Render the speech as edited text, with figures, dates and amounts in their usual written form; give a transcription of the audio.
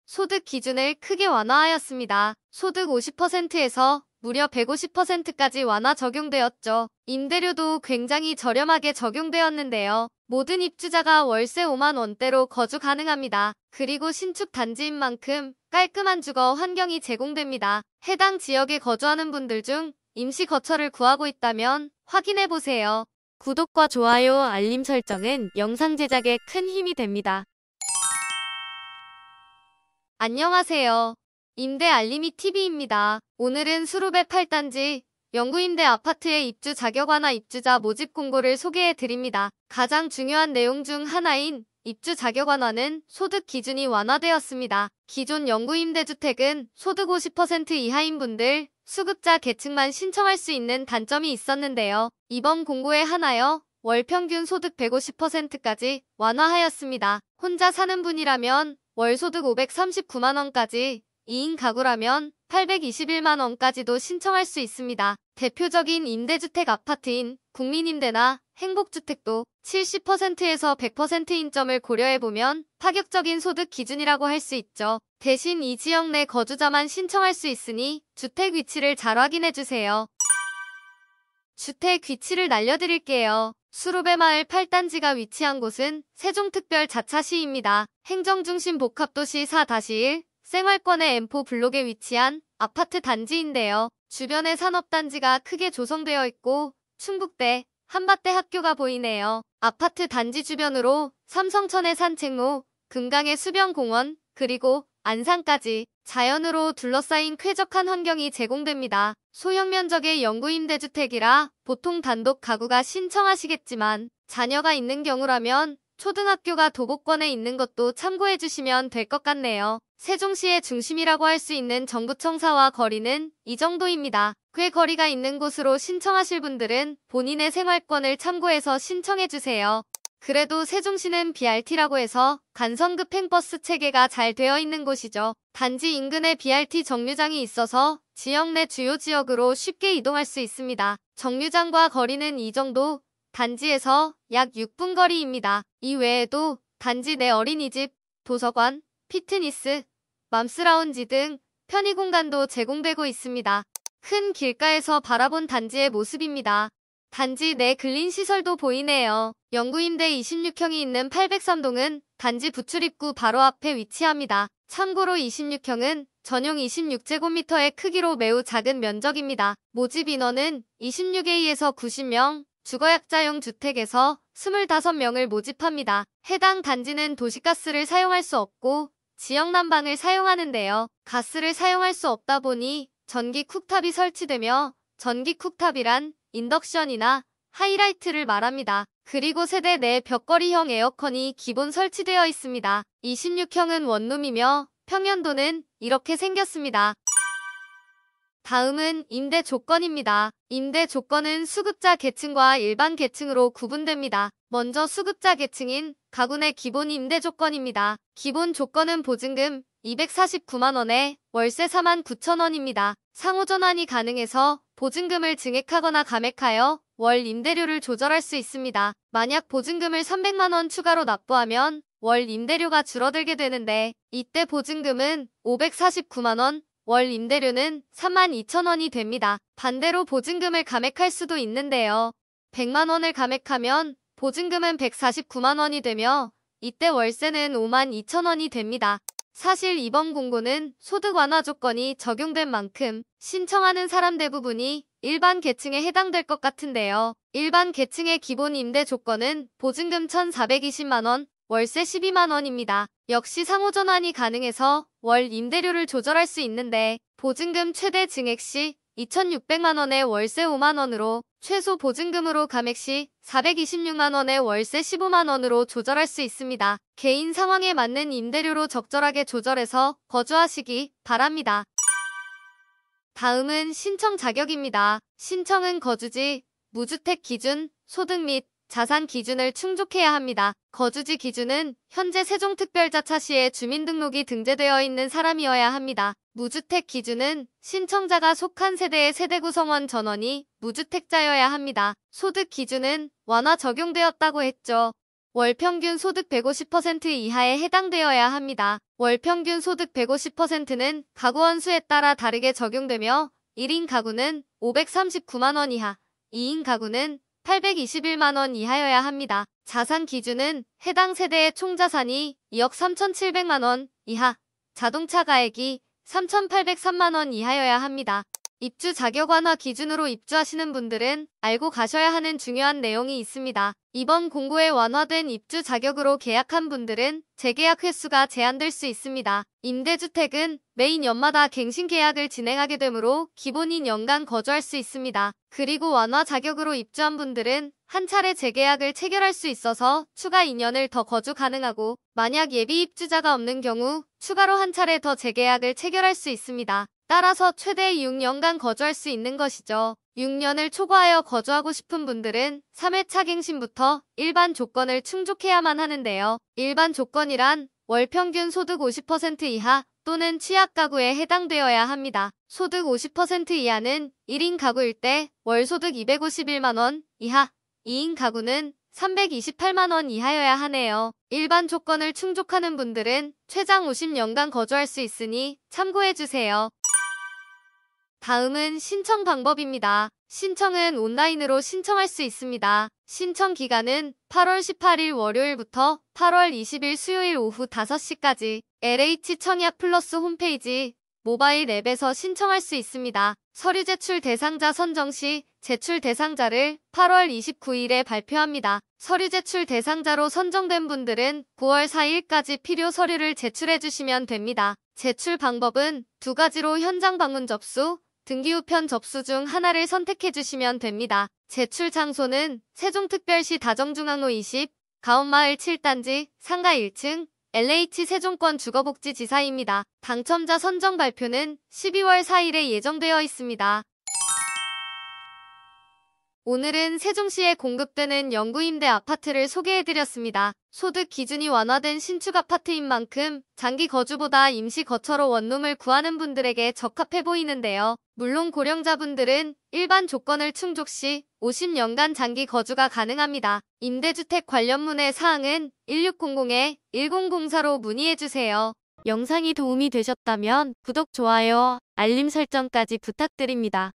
소득 기준을 크게 완화하였습니다. 소득 50%에서 무려 150%까지 완화 적용되었죠. 임대료도 굉장히 저렴하게 적용되었는데요. 모든 입주자가 월세 5만 원대로 거주 가능합니다. 그리고 신축 단지인 만큼 깔끔한 주거 환경이 제공됩니다. 해당 지역에 거주하는 분들 중 임시 거처를 구하고 있다면 확인해보세요. 구독과 좋아요, 알림 설정은 영상 제작에 큰 힘이 됩니다. 안녕하세요. 임대 알림이 TV입니다. 오늘은 수룹의 8단지 영구임대 아파트의 입주 자격 완화 입주자 모집 공고를 소개해드립니다. 가장 중요한 내용 중 하나인 입주 자격 완화는 소득 기준이 완화되었습니다. 기존 영구임대주택은 소득 50% 이하인 분들, 수급자 계층만 신청할 수 있는 단점이 있었는데요. 이번 공고에 한하여 월 평균 소득 150%까지 완화하였습니다. 혼자 사는 분이라면 월 소득 539만 원까지, 2인 가구라면 821만 원까지도 신청할 수 있습니다. 대표적인 임대주택 아파트인 국민임대나 행복주택도 70%에서 100%인 점을 고려해보면 파격적인 소득 기준이라고 할 수 있죠. 대신 이 지역 내 거주자만 신청할 수 있으니 주택 위치를 잘 확인해주세요. 주택 위치를 날려드릴게요. 수룹의 마을 8단지가 위치한 곳은 세종특별자치시입니다. 행정중심 복합도시 4-1 생활권의 M4 블록에 위치한 아파트 단지인데요. 주변에 산업단지가 크게 조성되어 있고 충북대, 한밭대 학교가 보이네요. 아파트 단지 주변으로 삼성천의 산책로, 금강의 수변공원, 그리고 안산까지 자연으로 둘러싸인 쾌적한 환경이 제공됩니다. 소형 면적의 영구임대주택이라 보통 단독 가구가 신청하시겠지만 자녀가 있는 경우라면 초등학교가 도보권에 있는 것도 참고해주시면 될 것 같네요. 세종시의 중심이라고 할 수 있는 정부청사와 거리는 이 정도입니다. 꽤 거리가 있는 곳으로 신청하실 분들은 본인의 생활권을 참고해서 신청해주세요. 그래도 세종시는 BRT라고 해서 간선급행버스 체계가 잘 되어 있는 곳이죠. 단지 인근에 BRT 정류장이 있어서 지역 내 주요 지역으로 쉽게 이동할 수 있습니다. 정류장과 거리는 이 정도, 단지에서 약 6분 거리입니다. 이 외에도 단지 내 어린이집, 도서관, 피트니스, 맘스라운지 등 편의 공간도 제공되고 있습니다. 큰 길가에서 바라본 단지의 모습입니다. 단지 내 근린시설도 보이네요. 영구임대 26형이 있는 803동은 단지 부출입구 바로 앞에 위치합니다. 참고로 26형은 전용 26제곱미터의 크기로 매우 작은 면적입니다. 모집 인원은 26A에서 90명, 주거약자용 주택에서 25명을 모집합니다. 해당 단지는 도시가스를 사용할 수 없고 지역 난방을 사용하는데요. 가스를 사용할 수 없다 보니 전기 쿡탑이 설치되며 전기 쿡탑이란 인덕션이나 하이라이트를 말합니다. 그리고 세대 내 벽걸이형 에어컨이 기본 설치되어 있습니다. 26형은 원룸이며 평면도는 이렇게 생겼습니다. 다음은 임대 조건입니다. 임대 조건은 수급자 계층과 일반 계층으로 구분됩니다. 먼저 수급자 계층인 가구 내 기본 임대 조건입니다. 기본 조건은 보증금 249만 원에 월세 4만 9천 원입니다. 상호 전환이 가능해서 보증금을 증액하거나 감액하여 월 임대료를 조절할 수 있습니다. 만약 보증금을 300만 원 추가로 납부하면 월 임대료가 줄어들게 되는데 이때 보증금은 549만 원, 월 임대료는 3만 2천 원이 됩니다. 반대로 보증금을 감액할 수도 있는데요. 100만 원을 감액하면 보증금은 149만 원이 되며 이때 월세는 5만 2천 원이 됩니다. 사실 이번 공고는 소득 완화 조건이 적용된 만큼 신청하는 사람 대부분이 일반 계층에 해당될 것 같은데요. 일반 계층의 기본 임대 조건은 보증금 1,420만 원, 월세 12만 원입니다. 역시 상호 전환이 가능해서 월 임대료를 조절할 수 있는데 보증금 최대 증액 시 2,600만 원에 월세 5만 원으로 최소 보증금으로 감액 시 426만 원에 월세 15만 원으로 조절할 수 있습니다. 개인 상황에 맞는 임대료로 적절하게 조절해서 거주하시기 바랍니다. 다음은 신청 자격입니다. 신청은 거주지, 무주택 기준, 소득 및 자산 기준을 충족해야 합니다. 거주지 기준은 현재 세종특별자치시에 주민등록이 등재되어 있는 사람이어야 합니다. 무주택 기준은 신청자가 속한 세대의 세대 구성원 전원이 무주택자여야 합니다. 소득 기준은 완화 적용되었다고 했죠. 월 평균 소득 150% 이하에 해당되어야 합니다. 월 평균 소득 150%는 가구 원수에 따라 다르게 적용되며 1인 가구는 539만 원 이하, 2인 가구는 821만 원 이하여야 합니다. 자산 기준은 해당 세대의 총자산이 2억 3,700만 원 이하, 자동차 가액이 3,803만 원 이하여야 합니다. 입주 자격 완화 기준으로 입주하시는 분들은 알고 가셔야 하는 중요한 내용이 있습니다. 이번 공고에 완화된 입주 자격으로 계약한 분들은 재계약 횟수가 제한될 수 있습니다. 임대주택은 매인 연마다 갱신 계약을 진행하게 되므로 기본 2년간 거주할 수 있습니다. 그리고 완화 자격으로 입주한 분들은 한 차례 재계약을 체결할 수 있어서 추가 2년을 더 거주 가능하고, 만약 예비 입주자가 없는 경우 추가로 한 차례 더 재계약을 체결할 수 있습니다. 따라서 최대 6년간 거주할 수 있는 것이죠. 6년을 초과하여 거주하고 싶은 분들은 3회차 갱신부터 일반 조건을 충족해야만 하는데요. 일반 조건이란 월 평균 소득 50% 이하 또는 취약 가구에 해당되어야 합니다. 소득 50% 이하는 1인 가구일 때 월 소득 251만 원 이하, 2인 가구는 328만 원 이하여야 하네요. 일반 조건을 충족하는 분들은 최장 50년간 거주할 수 있으니 참고해주세요. 다음은 신청 방법입니다. 신청은 온라인으로 신청할 수 있습니다. 신청 기간은 8월 18일 월요일부터 8월 20일 수요일 오후 5시까지 LH 청약 플러스 홈페이지 모바일 앱에서 신청할 수 있습니다. 서류 제출 대상자 선정 시 제출 대상자를 8월 29일에 발표합니다. 서류 제출 대상자로 선정된 분들은 9월 4일까지 필요 서류를 제출해 주시면 됩니다. 제출 방법은 두 가지로 현장 방문 접수, 등기 우편 접수 중 하나를 선택해 주시면 됩니다. 제출 장소는 세종특별시 다정중앙로 20, 가온마을 7단지, 상가 1층, LH 세종권 주거복지지사입니다. 당첨자 선정 발표는 12월 4일에 예정되어 있습니다. 오늘은 세종시에 공급되는 영구임대 아파트를 소개해드렸습니다. 소득 기준이 완화된 신축 아파트인 만큼 장기 거주보다 임시 거처로 원룸을 구하는 분들에게 적합해 보이는데요. 물론 고령자분들은 일반 조건을 충족 시 50년간 장기 거주가 가능합니다. 임대주택 관련 문의 사항은 1600-1004로 문의해주세요. 영상이 도움이 되셨다면 구독, 좋아요, 알림 설정까지 부탁드립니다.